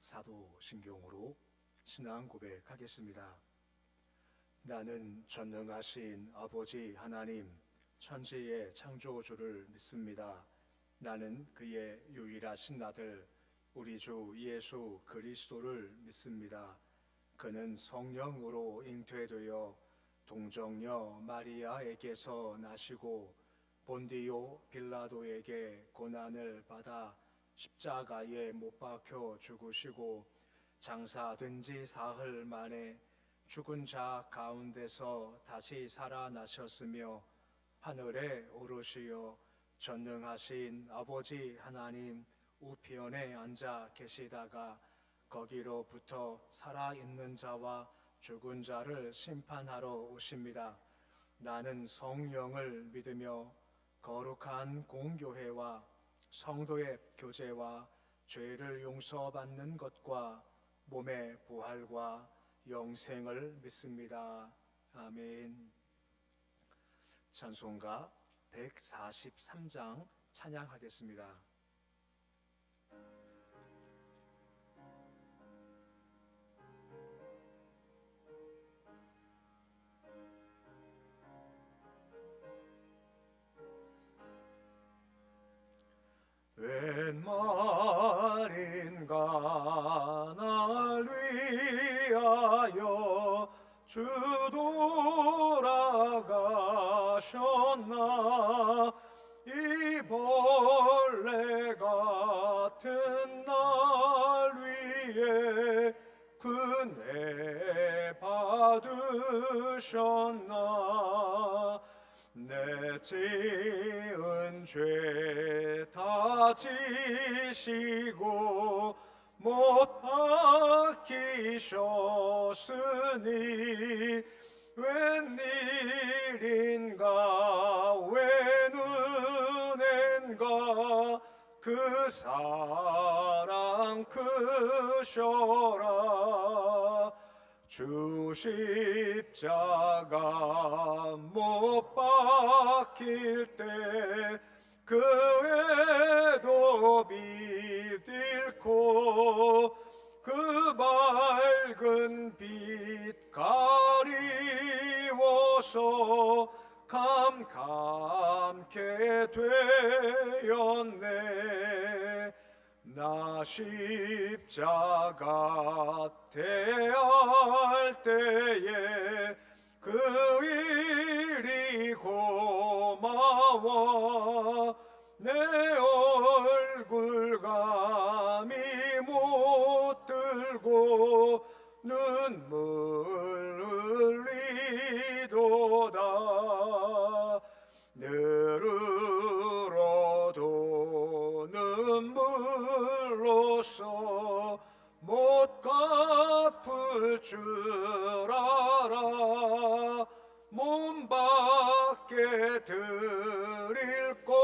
사도신경으로 신앙 고백하겠습니다. 나는 전능하신 아버지 하나님, 천지의 창조주를 믿습니다. 나는 그의 유일하신 아들 우리 주 예수 그리스도를 믿습니다. 그는 성령으로 잉태되어 동정녀 마리아에게서 나시고 본디오 빌라도에게 고난을 받아 십자가에 못 박혀 죽으시고 장사된 지 사흘 만에 죽은 자 가운데서 다시 살아나셨으며 하늘에 오르시어 전능하신 아버지 하나님 우편에 앉아 계시다가 거기로부터 살아있는 자와 죽은 자를 심판하러 오십니다. 나는 성령을 믿으며 거룩한 공교회와 성도의 교제와 죄를 용서받는 것과 몸의 부활과 영생을 믿습니다. 아멘. 찬송가 143장 찬양하겠습니다. 웬 말인가 날 위하여 주 돌아가셨나. 이 벌레 같은 날 위에 은혜 받으셨나. 내 지은 죄 다 지시고 못 박히셨으니 웬일인가 웬 은혜인가 그 사랑 크셔라. 주 십자가 못 박힐 때 그 애도 빛잃고 그 밝은 빛 가리워서 캄캄케 되었네. 나 십자가 대할 때에 그 일이 고마워. 내 얼굴 감히 못 들고 눈물 흘리도다. 늘으로도 눈물로써 못 갚을 줄 알아. 몸 밖에 드릴 것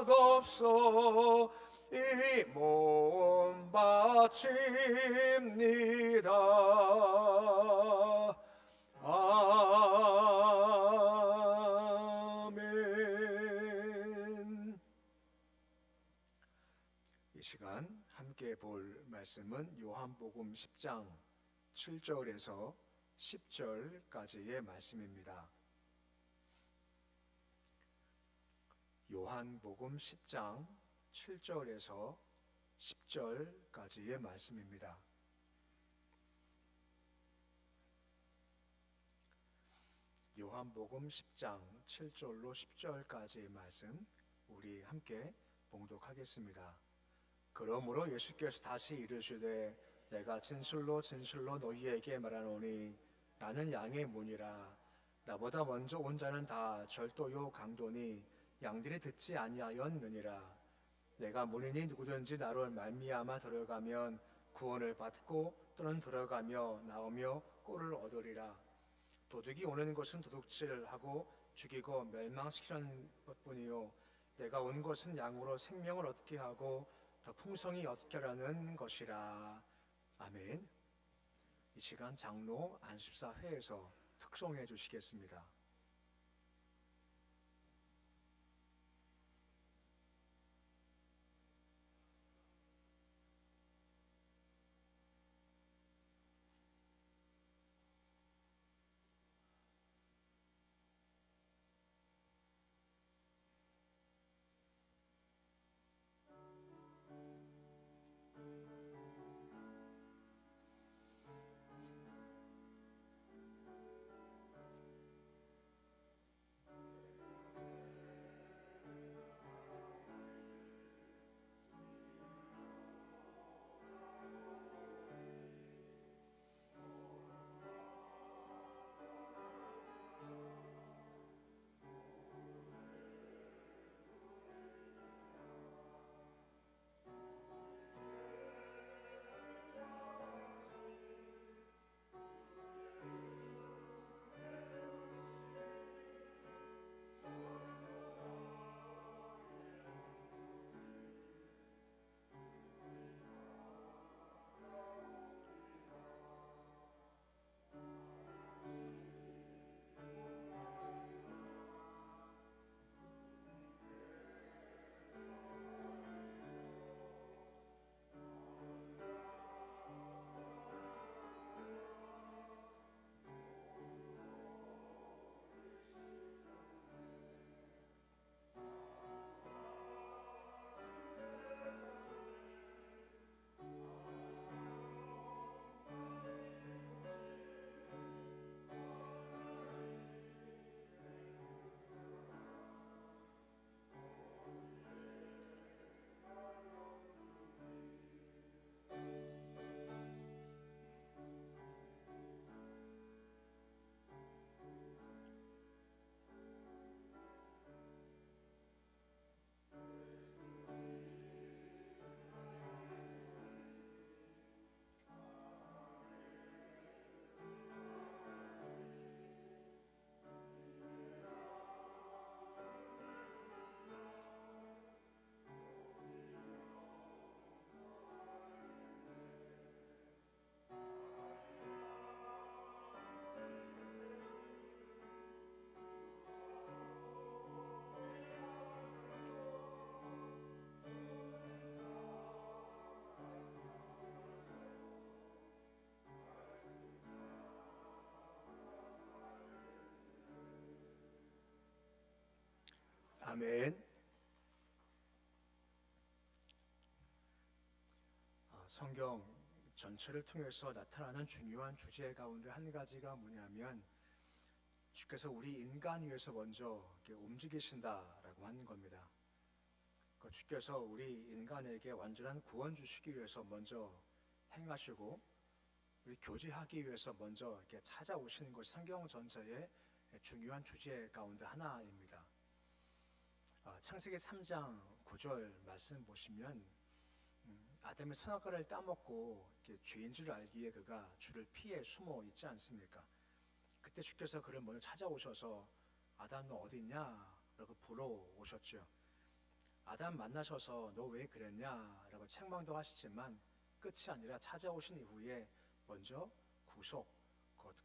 없어 이 몸 바칩니다. 아멘. 이 시간 함께 볼 말씀은 요한복음 10장 7절에서 10절까지의 말씀입니다. 요한복음 10장 7절에서 10절까지의 말씀입니다. 요한복음 10장 7절로 10절까지의 말씀 우리 함께 봉독하겠습니다. 그러므로 예수께서 다시 이르시되 내가 진실로 진실로 너희에게 말하노니 나는 양의 문이라. 나보다 먼저 온 자는 다 절도요 강도니 양들이 듣지 아니하였느니라. 내가 문이니 누구든지 나로 말미암아 들어가면 구원을 받고 또는 들어가며 나오며 꼴을 얻으리라. 도둑이 오는 것은 도둑질하고 죽이고 멸망시키는 것뿐이요 내가 온 것은 양으로 생명을 얻게 하고 더 풍성히 얻게 하라는 것이라. 아멘. 이 시간 장로 안식사회에서 특송해 주시겠습니다. 아멘. 성경 전체를 통해서 나타나는 중요한 주제 가운데 한 가지가 뭐냐면 주께서 우리 인간 위해서 먼저 움직이신다라고 하는 겁니다. 주께서 우리 인간에게 완전한 구원 주시기 위해서 먼저 행하시고 우리 교제하기 위해서 먼저 이렇게 찾아오시는 것이 성경 전체의 중요한 주제 가운데 하나입니다. 창세기 3장 9절 말씀 보시면 아담의 선악과를 따먹고 죄인 줄 알기에 그가 주를 피해 숨어 있지 않습니까? 그때 주께서 그를 먼저 찾아오셔서 아담 너 어디 있냐? 라고 불러오셨죠. 아담 만나셔서 너 왜 그랬냐? 라고 책망도 하시지만 끝이 아니라 찾아오신 이후에 먼저 구속,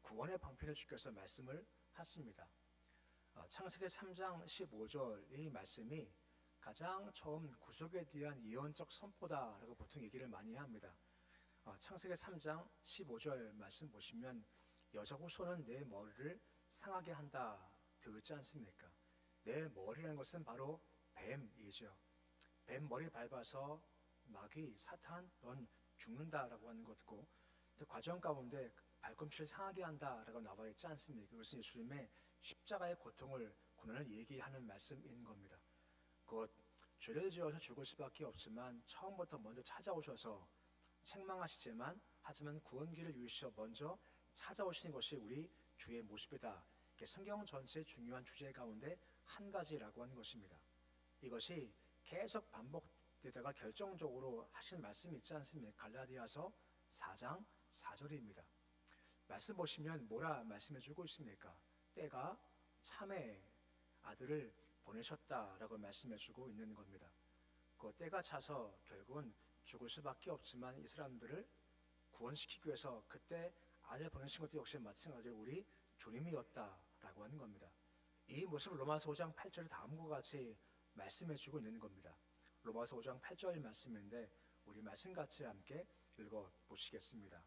구원의 방편을 주께서 말씀을 하십니다. 창세기 3장 15절 이 말씀이 가장 처음 구속에 대한 예언적 선포다라고 보통 얘기를 많이 합니다. 창세기 3장 15절 말씀 보시면 여자 후손은 내 머리를 상하게 한다 되어 있지 않습니까? 내 머리라는 것은 바로 뱀이죠. 뱀 머리 밟아서 마귀, 사탄, 넌 죽는다라고 하는 것이고 그 과정 가운데 발꿈치를 상하게 한다라고 나와 있지 않습니까? 그것은 예수님의 십자가의 고통을, 고난을 얘기하는 말씀인 겁니다. 곧 죄를 지어서 죽을 수밖에 없지만 처음부터 먼저 찾아오셔서 책망하시지만 하지만 구원기를 위해서 먼저 찾아오시는 것이 우리 주의 모습이다. 성경 전체의 중요한 주제 가운데 한 가지라고 하는 것입니다. 이것이 계속 반복되다가 결정적으로 하신 말씀이 있지 않습니까? 갈라디아서 4장 4절입니다. 말씀 보시면 뭐라 말씀해주고 있습니까? 때가 참에 아들을 보내셨다라고 말씀해주고 있는 겁니다. 그 때가 차서 결국은 죽을 수밖에 없지만 이 사람들을 구원시키기 위해서 그때 아들 보내신 것도 역시 마찬가지로 우리 주님이었다라고 하는 겁니다. 이 모습을 로마서 5장 8절에 다음과 같이 말씀해주고 있는 겁니다. 로마서 5장 8절 말씀인데 우리 말씀 같이 함께 읽어보시겠습니다.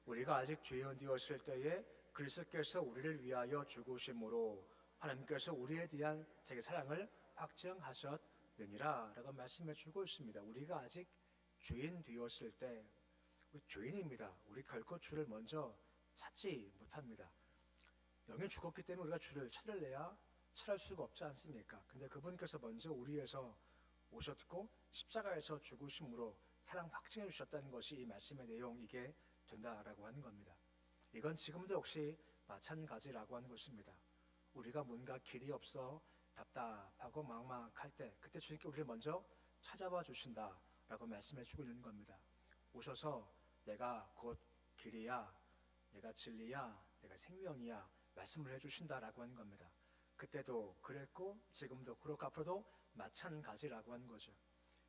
우리가 아직 죄인 되었을 때에 그리스도께서 우리를 위하여 죽으심으로 하나님께서 우리에 대한 자기 사랑을 확증하셨느니라 라고 말씀해주고 있습니다. 우리가 아직 죄인 되었을 때 우리 죄인입니다. 우리 결코 주를 먼저 찾지 못합니다. 영이 죽었기 때문에 우리가 주를 찾을래야 찾을 수가 없지 않습니까? 근데 그분께서 먼저 우리 위해서 오셨고 십자가에서 죽으심으로 사랑 확증해 주셨다는 것이 이 말씀의 내용이게 된다라고 하는 겁니다. 이건 지금도 역시 마찬가지라고 하는 것입니다. 우리가 뭔가 길이 없어 답답하고 막막할 때 그때 주님께 우리를 먼저 찾아와 주신다라고 말씀해 주고 있는 겁니다. 오셔서 내가 곧 길이야, 내가 진리야, 내가 생명이야 말씀을 해주신다라고 하는 겁니다. 그때도 그랬고 지금도 그렇고 앞으로도 마찬가지라고 하는 거죠.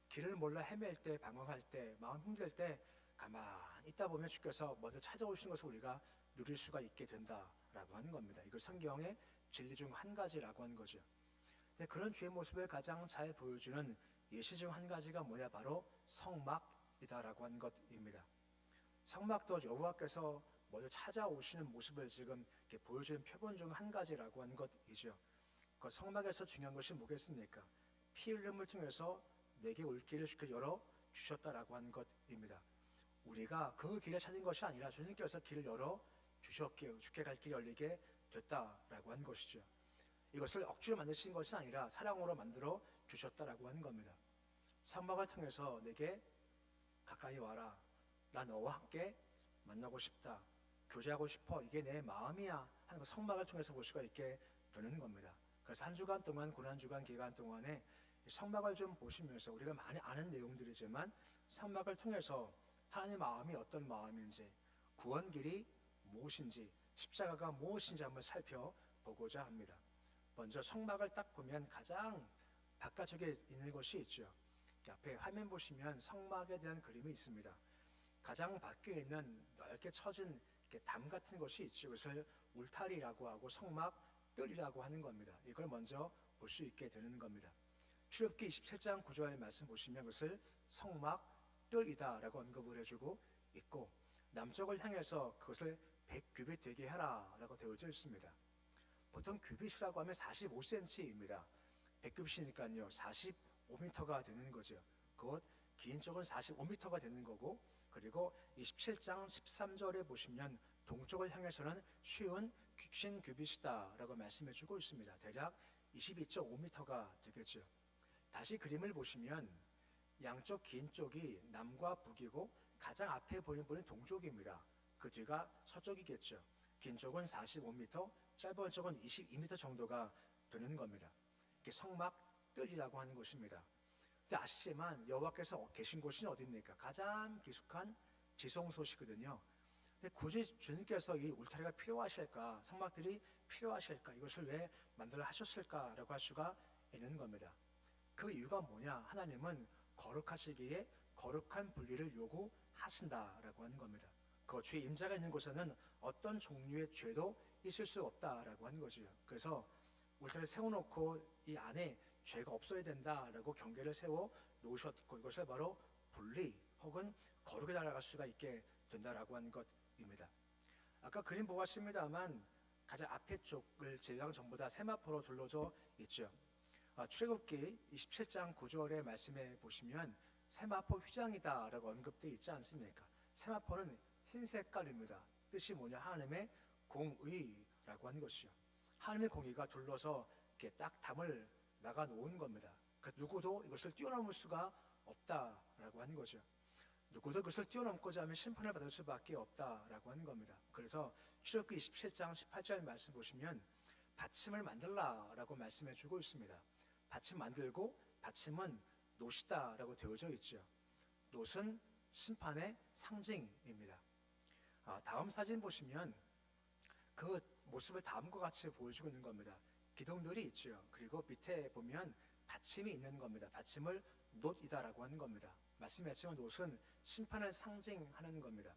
길을 몰라 헤맬 때, 방황할 때, 마음 힘들 때 가만히 있다 보면 주께서 먼저 찾아오시는 것을 우리가 누릴 수가 있게 된다라고 하는 겁니다. 이걸 성경의 진리 중 한 가지라고 하는 거죠. 근데 그런 주의 모습을 가장 잘 보여주는 예시 중 한 가지가 뭐냐? 바로 성막이다라고 하는 것입니다. 성막도 여호와께서 먼저 찾아오시는 모습을 지금 이렇게 보여주는 표본 중 한 가지라고 하는 것이죠. 그 성막에서 중요한 것이 뭐겠습니까? 피 흘림을 통해서 내게 올 길을 주께 열어 주셨다라고 하는 것입니다. 우리가 그 길을 찾은 것이 아니라 주님께서 길을 열어 주셨기에 주께 갈 길이 열리게 됐다라고 하는 것이죠. 이것을 억지로 만드신 것이 아니라 사랑으로 만들어 주셨다라고 하는 겁니다. 성막을 통해서 내게 가까이 와라. 나 너와 함께 만나고 싶다. 교제하고 싶어. 이게 내 마음이야 하는 걸 성막을 통해서 볼 수가 있게 되는 겁니다. 그래서 한 주간 동안 고난주간 기간 동안에 성막을 좀 보시면서 우리가 많이 아는 내용들이지만 성막을 통해서 하나님의 마음이 어떤 마음인지 구원길이 무엇인지 십자가가 무엇인지 한번 살펴보고자 합니다. 먼저 성막을 딱 보면 가장 바깥쪽에 있는 것이 있죠. 앞에 화면 보시면 성막에 대한 그림이 있습니다. 가장 밖에 있는 넓게 쳐진 담 같은 것이 있죠. 그것을 울타리라고 하고 성막 뜰이라고 하는 겁니다. 이걸 먼저 볼 수 있게 되는 겁니다. 출애굽기 27장 9절 말씀 보시면 그것을 성막 뜰이다라고 언급을 해주고 있고 남쪽을 향해서 그것을 100규빗 되게 하라라고 되어져 있습니다. 보통 규빗이라고 하면 45cm입니다. 100규빗이니까요 45m가 되는 거죠. 곧 긴 쪽은 45m가 되는 거고, 그리고 27장 13절에 보시면 동쪽을 향해서는 쉬운 60규빗이다 라고 말씀해 주고 있습니다. 대략 22.5m가 되겠죠. 다시 그림을 보시면 양쪽 긴 쪽이 남과 북이고 가장 앞에 보이는 분이 동쪽입니다. 그 뒤가 서쪽이겠죠. 긴 쪽은 45m, 짧은 쪽은 22m 정도가 되는 겁니다. 이게 성막뜰이라고 하는 것입니다. 근데 아시지만 여호와께서 계신 곳이 어디입니까? 가장 깊숙한 지성소시거든요. 근데 굳이 주님께서 이 울타리가 필요하실까? 성막들이 필요하실까? 이것을 왜 만들어 하셨을까라고 할 수가 있는 겁니다. 그 이유가 뭐냐? 하나님은 거룩하시기에 거룩한 분리를 요구하신다라고 하는 겁니다. 그 주의 임재가 있는 곳에는 어떤 종류의 죄도 있을 수 없다라고 하는 거죠. 그래서 울타리 세워놓고 이 안에 죄가 없어야 된다라고 경계를 세워 놓으셨고, 이것을 바로 분리 혹은 거룩에 달아갈 수가 있게 된다라고 하는 것입니다. 아까 그림 보았습니다만 가장 앞에 쪽을 제외한 전부 다 세마포로 둘러져 있죠. 출애굽기 27장 9절의 말씀에 보시면 세마포 휘장이다라고 언급되어 있지 않습니까? 세마포는 흰 색깔입니다. 뜻이 뭐냐? 하나님의 공의라고 하는 것이죠. 하나님의 공의가 둘러서 이렇게 딱 담을 나가 놓은 겁니다. 누구도 이것을 뛰어넘을 수가 없다라고 하는 거죠. 누구도 그것을 뛰어넘고자 하면 심판을 받을 수밖에 없다라고 하는 겁니다. 그래서 출애굽기 27장 18절 말씀 보시면 받침을 만들라라고 말씀해 주고 있습니다. 받침 만들고, 받침은 놋이다라고 되어져 있죠. 놋은 심판의 상징입니다. 다음 사진 보시면 그 모습을 다음과 같이 보여주고 있는 겁니다. 기둥들이 있죠. 그리고 밑에 보면 받침이 있는 겁니다. 받침을 놋이다라고 하는 겁니다. 말씀했지만 놋은 심판을 상징하는 겁니다.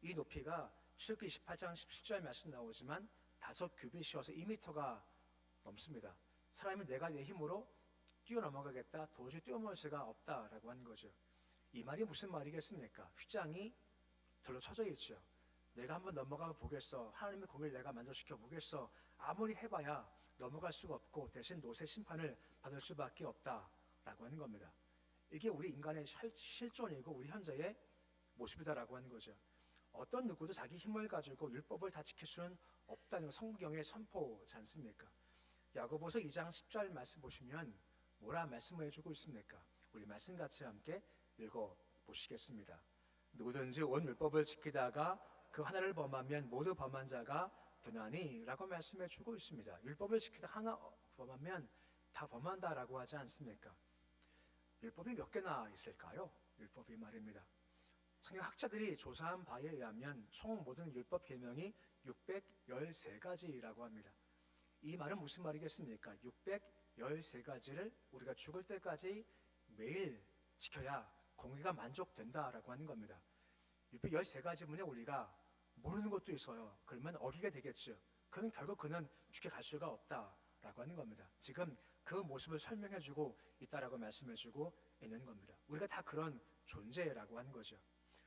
이 높이가 출애굽기 28장 17절 말씀 나오지만 5규빗이어서 2m가 넘습니다. 사람이 내가 내 힘으로 뛰어넘어가겠다, 도저히 뛰어넘을 수가 없다라고 하는 거죠. 이 말이 무슨 말이겠습니까? 휘장이 둘러쳐져 있죠. 내가 한번 넘어가 보겠어, 하나님의 공의를 내가 만족시켜 보겠어, 아무리 해봐야 넘어갈 수가 없고 대신 놋의 심판을 받을 수밖에 없다라고 하는 겁니다. 이게 우리 인간의 실존이고 우리 현재의 모습이다라고 하는 거죠. 어떤 누구도 자기 힘을 가지고 율법을 다 지킬 수는 없다는 성경의 선포지 않습니까? 야고보서 2장 10절 말씀 보시면 뭐라 말씀을 해주고 있습니까? 우리 말씀 같이 함께 읽어보시겠습니다. 누구든지 온 율법을 지키다가 그 하나를 범하면 모두 범한 자가 되나니 라고 말씀해 주고 있습니다. 율법을 지키다 하나 범하면 다 범한다라고 하지 않습니까? 율법이 몇 개나 있을까요? 율법이 말입니다. 성경학자들이 조사한 바에 의하면 총 모든 율법 계명이 613가지라고 합니다. 이 말은 무슨 말이겠습니까? 613가지를 우리가 죽을 때까지 매일 지켜야 공의가 만족된다라고 하는 겁니다. 613가지문에 우리가 모르는 것도 있어요. 그러면 어기게 되겠죠. 그럼 결국 그는 죽게 갈 수가 없다라고 하는 겁니다. 지금 그 모습을 설명해주고 있다라고 말씀해주고 있는 겁니다. 우리가 다 그런 존재라고 하는 거죠.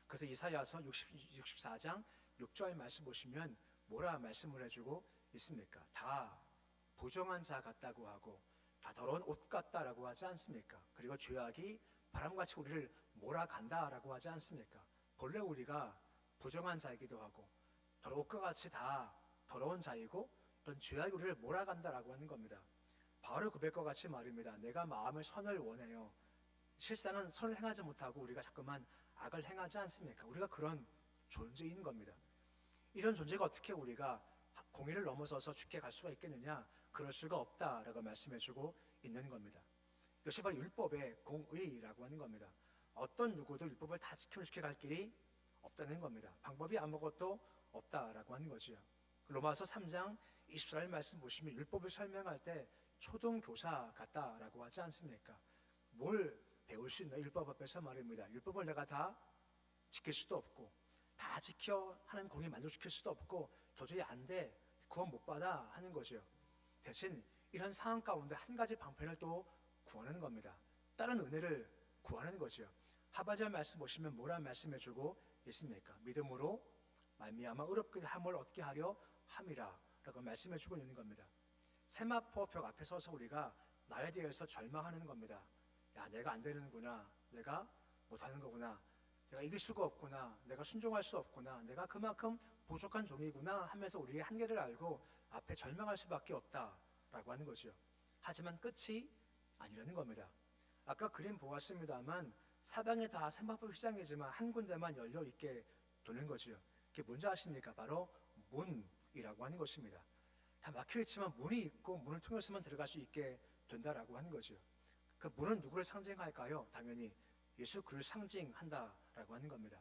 그래서 이사야서 64장 6절 말씀 보시면 뭐라 말씀을 해주고 있습니까? 다 부정한 자 같다고 하고 다 더러운 옷 같다라고 하지 않습니까? 그리고 죄악이 바람같이 우리를 몰아간다라고 하지 않습니까? 본래 우리가 부정한 자이기도 하고 옷과 같이 다 더러운 자이고 그런 죄악이 우리를 몰아간다라고 하는 겁니다. 바울의 고백과 같이 말입니다. 내가 마음의 선을 원해요. 실상은 선을 행하지 못하고 우리가 자꾸만 악을 행하지 않습니까? 우리가 그런 존재인 겁니다. 이런 존재가 어떻게 우리가 공의를 넘어서서 죽게 갈 수가 있겠느냐? 그럴 수가 없다라고 말씀해주고 있는 겁니다. 이것이 바로 율법의 공의라고 하는 겁니다. 어떤 누구도 율법을 다 지키면 죽게 갈 길이 없다는 겁니다. 방법이 아무것도 없다라고 하는 거죠. 로마서 3장 24절 말씀 보시면 율법을 설명할 때 초등교사 같다라고 하지 않습니까? 뭘 배울 수 있나? 율법 앞에서 말입니다. 율법을 내가 다 지킬 수도 없고 다 지켜 하는 공의 만족시킬 수도 없고 도저히 안 돼, 구원 못 받아 하는 거죠. 대신 이런 상황 가운데 한 가지 방편을 또 구하는 겁니다. 다른 은혜를 구하는 거죠. 하박국 말씀 보시면 뭐라 말씀해주고 있습니까? 믿음으로 말미암아 의롭게 함을 얻게 하려 함이라 라고 말씀해주고 있는 겁니다. 세마포 벽 앞에 서서 우리가 나에 대해서 절망하는 겁니다. 야, 내가 안 되는구나. 내가 못하는 거구나. 내가 이길 수가 없구나. 내가 순종할 수 없구나. 내가 그만큼 부족한 종이구나 하면서 우리의 한계를 알고 앞에 절망할 수밖에 없다라고 하는 거죠. 하지만 끝이 아니라는 겁니다. 아까 그림 보았습니다만 사방에 다 세마포 휘장이지만 한 군데만 열려 있게 되는 거죠. 그게 뭔지 아십니까? 바로 문이라고 하는 것입니다. 다 막혀 있지만 문이 있고 문을 통해서만 들어갈 수 있게 된다라고 하는 거죠. 그 문은 누구를 상징할까요? 당연히 예수 그리스도를 상징한다라고 하는 겁니다.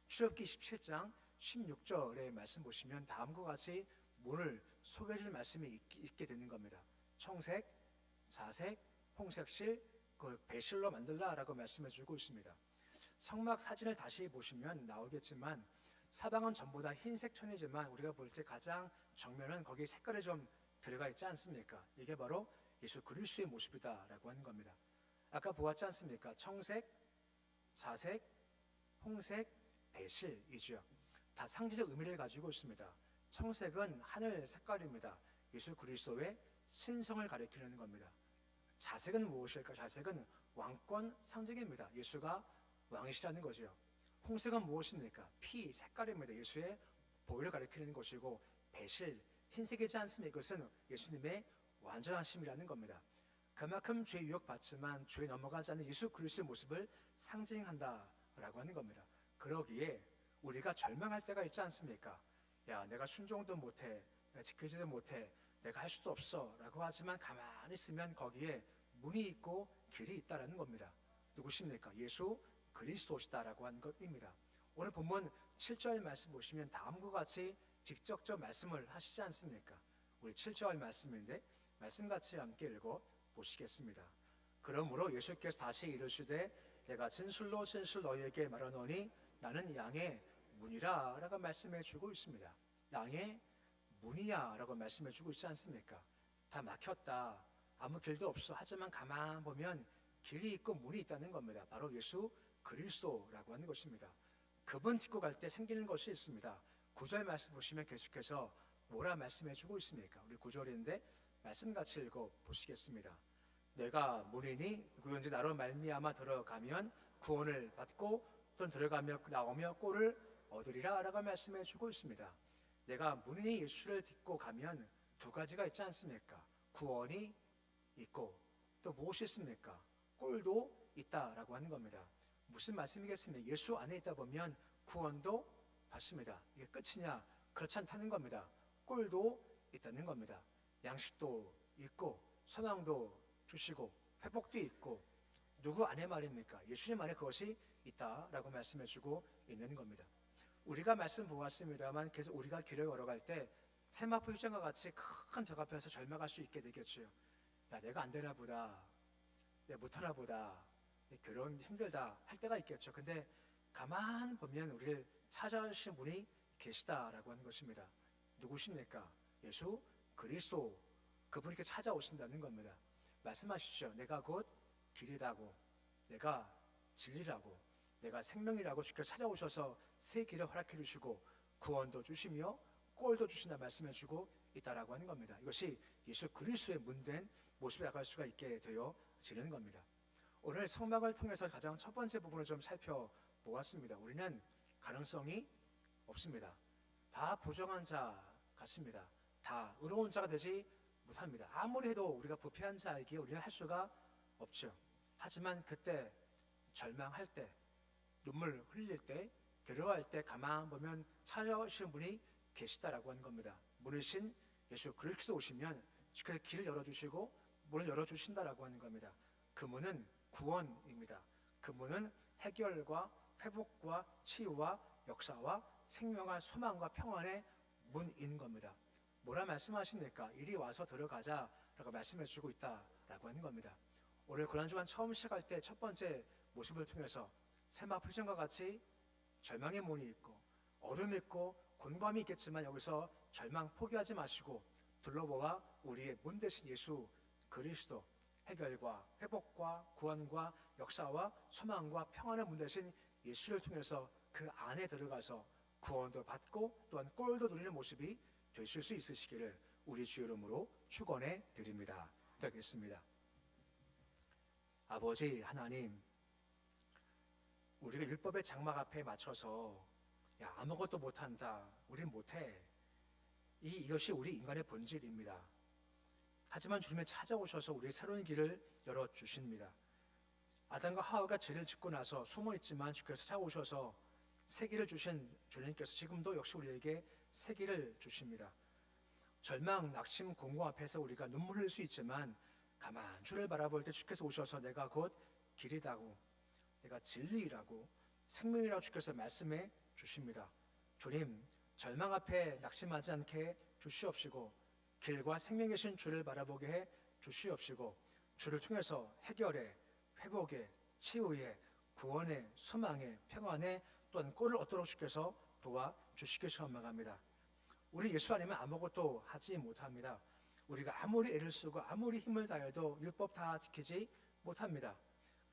출애굽기 17장 16절의 말씀 보시면 다음과 같이 문을 소개해 줄 말씀이 있게 되는 겁니다. 청색, 자색, 홍색실, 그 배실로 만들라라고 말씀해 주고 있습니다. 성막 사진을 다시 보시면 나오겠지만 사방은 전부 다 흰색 천이지만 우리가 볼 때 가장 정면은 거기 색깔이 좀 들어가 있지 않습니까? 이게 바로 예수 그리스도의 모습이다라고 하는 겁니다. 아까 보았지 않습니까? 청색, 자색, 홍색, 배실이죠. 다 상징적 의미를 가지고 있습니다. 청색은 하늘 색깔입니다. 예수 그리스도의 신성을 가리키는 겁니다. 자색은 무엇일까? 자색은 왕권 상징입니다. 예수가 왕이시라는 거죠. 홍색은 무엇입니까? 피 색깔입니다. 예수의 보혈을 가리키는 것이고 배실 흰색이지 않습니까? 이것은 예수님의 완전하심이라는 겁니다. 그만큼 죄 유혹받지만 죄에 넘어가지 않는 예수 그리스도의 모습을 상징한다라고 하는 겁니다. 그러기에 우리가 절망할 때가 있지 않습니까? 야, 내가 순종도 못해, 내가 지키지도 못해, 내가 할 수도 없어 라고 하지만 가만히 있으면 거기에 문이 있고 길이 있다라는 겁니다. 누구십니까? 예수 그리스도시다라고 하는 것입니다. 오늘 본문 7절 말씀 보시면 다음과 같이 직접적 말씀을 하시지 않습니까? 우리 7절 말씀인데 말씀 같이 함께 읽어 보시겠습니다. 그러므로 예수께서 다시 이르시되 내가 진실로 진실 너희에게 말하노니 나는 양의 문이라 라고 말씀해 주고 있습니다. 양의 문이야 라고 말씀해 주고 있지 않습니까? 다 막혔다, 아무 길도 없어. 하지만 가만 보면 길이 있고 문이 있다는 겁니다. 바로 예수 그리스도라고 하는 것입니다. 그분 딛고 갈 때 생기는 것이 있습니다. 9절 말씀 보시면 계속해서 뭐라 말씀해 주고 있습니까? 우리 9절인데 말씀 같이 읽어 보시겠습니다. 내가 문이니 누구든지 나로 말미암아 들어가면 구원을 받고 또 들어가며 나오며 꼴을 얻으리라 라고 말씀해 주고 있습니다. 내가 문이니 예수를 딛고 가면 두 가지가 있지 않습니까? 구원이 있고 또 무엇이 있습니까? 꼴도 있다라고 하는 겁니다. 무슨 말씀이겠습니까? 예수 안에 있다 보면 구원도 받습니다. 이게 끝이냐? 그렇지 않다는 겁니다. 꼴도 있다는 겁니다. 양식도 있고 소망도 주시고 회복도 있고 누구 안에 말입니까? 예수님 안에 그것이 있다라고 말씀해 주고 있는 겁니다. 우리가 말씀 보았습니다만 계속 우리가 길을 걸어갈 때 세마포 휴전과 같이 큰 벽 앞에서 절망할 수 있게 되겠죠. 야, 내가 안 되나 보다, 내가 못하나 보다, 결혼 힘들다 할 때가 있겠죠. 근데 가만 보면 우리를 찾아오신 분이 계시다라고 하는 것입니다. 누구십니까? 예수 그리스도, 그분께 찾아오신다는 겁니다. 말씀하시죠. 내가 곧 길이라고, 내가 진리라고, 내가 생명이라고 주께서 찾아오셔서 새 길을 허락해 주시고 구원도 주시며 꼴도 주신다 말씀해 주고 있다라고 하는 겁니다. 이것이 예수 그리스도의 문된 모습에 나갈 수가 있게 되어지는 겁니다. 오늘 성막을 통해서 가장 첫 번째 부분을 좀 살펴보았습니다. 우리는 가능성이 없습니다. 다 부정한 자 같습니다. 다 의로운 자가 되지 못합니다. 아무리 해도 우리가 부패한 자에게 우리는 할 수가 없죠. 하지만 그때 절망할 때, 눈물 흘릴 때, 괴로워할 때 가만 보면 찾아오시는 분이 계시다라고 하는 겁니다. 문이신 예수 그리스도 오시면 주께서 길을 열어주시고 문을 열어주신다라고 하는 겁니다. 그 문은 구원입니다. 그 문은 해결과 회복과 치유와 역사와 생명과 소망과 평안의 문인 겁니다. 뭐라 말씀하십니까? 이리 와서 들어가자라고 말씀해 주고 있다라고 하는 겁니다. 오늘 고난주간 처음 시작할 때 첫 번째 모습을 통해서 세마포 휴전과 같이 절망의 문이 있고 얼음이 있고 곤밤이 있겠지만 여기서 절망 포기하지 마시고 둘러보아 우리의 문 대신 예수 그리스도, 해결과 회복과 구원과 역사와 소망과 평안의 문 대신 예수를 통해서 그 안에 들어가서 구원도 받고 또한 꼴도 누리는 모습이 되실 수 있으시기를 우리 주 이름으로 축원해 드립니다. 기도하겠습니다. 아버지 하나님, 우리가 율법의 장막 앞에 맞춰서 야 아무것도 못한다, 우린 못해, 이것이 우리 인간의 본질입니다. 하지만 주님이 찾아오셔서 우리의 새로운 길을 열어주십니다. 아담과 하와가 죄를 짓고 나서 숨어있지만 주께서 찾아오셔서 새 길을 주신 주님께서 지금도 역시 우리에게 새 길을 주십니다. 절망, 낙심, 공고 앞에서 우리가 눈물 흘릴 수 있지만 가만 주를 바라볼 때 주께서 오셔서 내가 곧 길이라고, 내가 진리라고, 생명이라고 주께서 말씀해 주십니다. 주님, 절망 앞에 낙심하지 않게 주시옵시고 길과 생명이신 주를 바라보게 해 주시옵시고 주를 통해서 해결의, 회복의, 치유의, 구원의, 소망의, 평안의 또한 꼴을 얻도록 주께서 도와주시길 소망합니다. 우리 예수 아니면 아무것도 하지 못합니다. 우리가 아무리 애를 쓰고 아무리 힘을 다해도 율법 다 지키지 못합니다.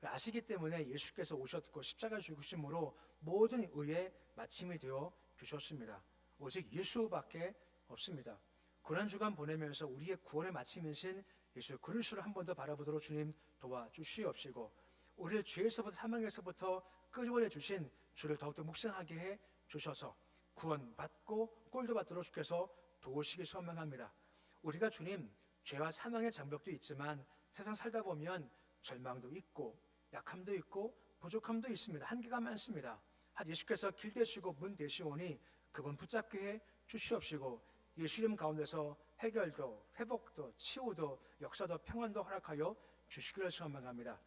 아시기 때문에 예수께서 오셨고 십자가 죽으심으로 모든 의의 마침이 되어 주셨습니다. 오직 예수밖에 없습니다. 고난주간 보내면서 우리의 구원의 마침이신 예수 그리스도를 한 번 더 바라보도록 주님 도와주시옵시고 우리를 죄에서부터 사망에서부터 끄집어내 주신 주를 더욱더 묵상하게 해 주셔서 구원받고 꼴도 받도록 주께서 도우시기 소망합니다. 우리가 주님 죄와 사망의 장벽도 있지만 세상 살다 보면 절망도 있고 약함도 있고 부족함도 있습니다. 한계가 많습니다. 예수께서 길 되시고 문 되시오니 그분 붙잡게 해 주시옵시고 예수 이름 가운데서 해결도 회복도 치유도 역사도 평안도 허락하여 주시기를 소망합니다.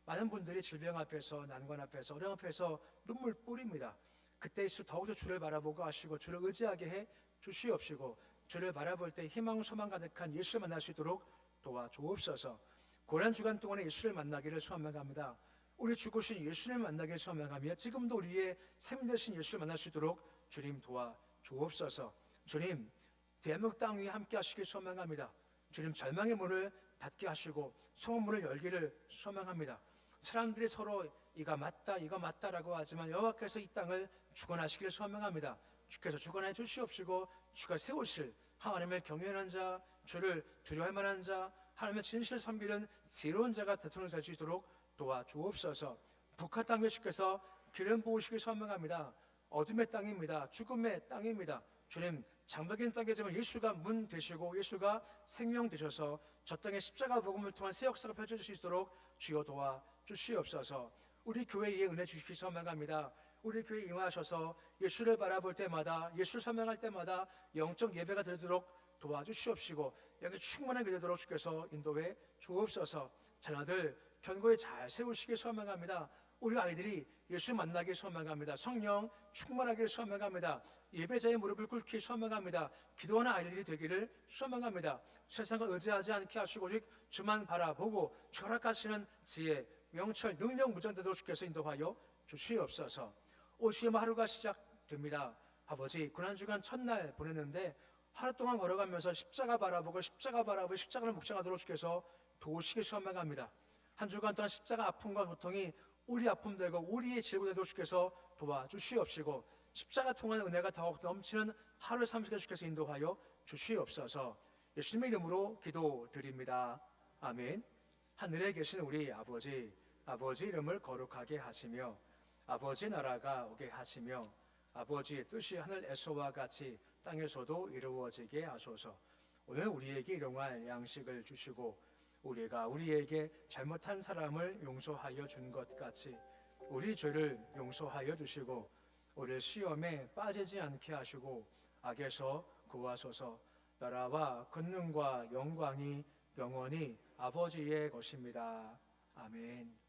많은 분들이 질병 앞에서 난관 앞에서 어려움 앞에서 눈물 뿌립니다. 그때일수록 더욱더 주를 바라보고 하시고 주를 의지하게 해 주시옵시고 주를 바라볼 때 희망 소망 가득한 예수를 만날 수 있도록 도와주옵소서. 고난주간 동안에 예수를 만나기를 소망합니다. 우리 죽으신 예수를 만나기를 소망하며 지금도 우리의 샘 되신 예수를 만날 수 있도록 주님 도와주옵소서. 주님 대한민국 땅 위에 함께 하시길 소망합니다. 주님 절망의 문을 닫게 하시고 소망 문을 열기를 소망합니다. 사람들이 서로 이가 맞다라고 하지만 여호와께서 이 땅을 주관하시기를 소망합니다. 주께서 주관해 주시옵시고 주가 세우실 하나님을 경외하는 자, 주를 두려워할 만한 자, 하나님의 진실을 섬기는 지혜로운 자가 대통령 될 수 있도록 도와주옵소서. 북한 땅에 주께서 기름 부으시길 소망합니다. 어둠의 땅입니다. 죽음의 땅입니다. 주님 장벽인 땅이지만 예수가 문 되시고 예수가 생명 되셔서 저 땅에 십자가 복음을 통한 새 역사가 펼쳐질 수 있도록 주여 도와주시옵소서. 우리 교회에 은혜 주시기 소망합니다. 우리 교회에 임하셔서 예수를 바라볼 때마다 예수를 설명할 때마다 영적 예배가 되도록 도와주시옵시고 여기 충만한 게 되도록 주께서 인도해 주옵소서. 자녀들 견고히 잘 세우시기 소망합니다. 우리 아이들이 예수 만나기 소망합니다. 성령 충만하기를 소망합니다. 예배자의 무릎을 꿇기 소망합니다. 기도하는 아이들이 되기를 소망합니다. 세상을 의지하지 않게 하시고 오직 주만 바라보고 철학하시는 지혜, 명철, 능력 무전되도록 주께서 인도하여 주시옵소서. 오시면 하루가 시작됩니다. 아버지 고난주간 첫날 보냈는데 하루 동안 걸어가면서 십자가 바라보고 십자가를 묵상하도록 주께서 도우시기 소망합니다. 한 주간 동안 십자가 아픔과 고통이 우리 아픔 되고 우리의 질고 되도록 주께서 도와주시옵시고 십자가 통한 은혜가 더욱 넘치는 하루의 삶을 주께서 인도하여 주시옵소서. 예수님의 이름으로 기도드립니다. 아멘. 하늘에 계신 우리 아버지 이름을 거룩하게 하시며 아버지 나라가 오게 하시며 아버지의 뜻이 하늘에서와 같이 땅에서도 이루어지게 하소서. 오늘 우리에게 일용할 양식을 주시고 우리가 우리에게 잘못한 사람을 용서하여 준 것 같이 우리 죄를 용서하여 주시고 우리를 시험에 빠지지 않게 하시고 악에서 구하소서. 나라와 권능과 영광이 영원히 아버지의 것입니다. 아멘.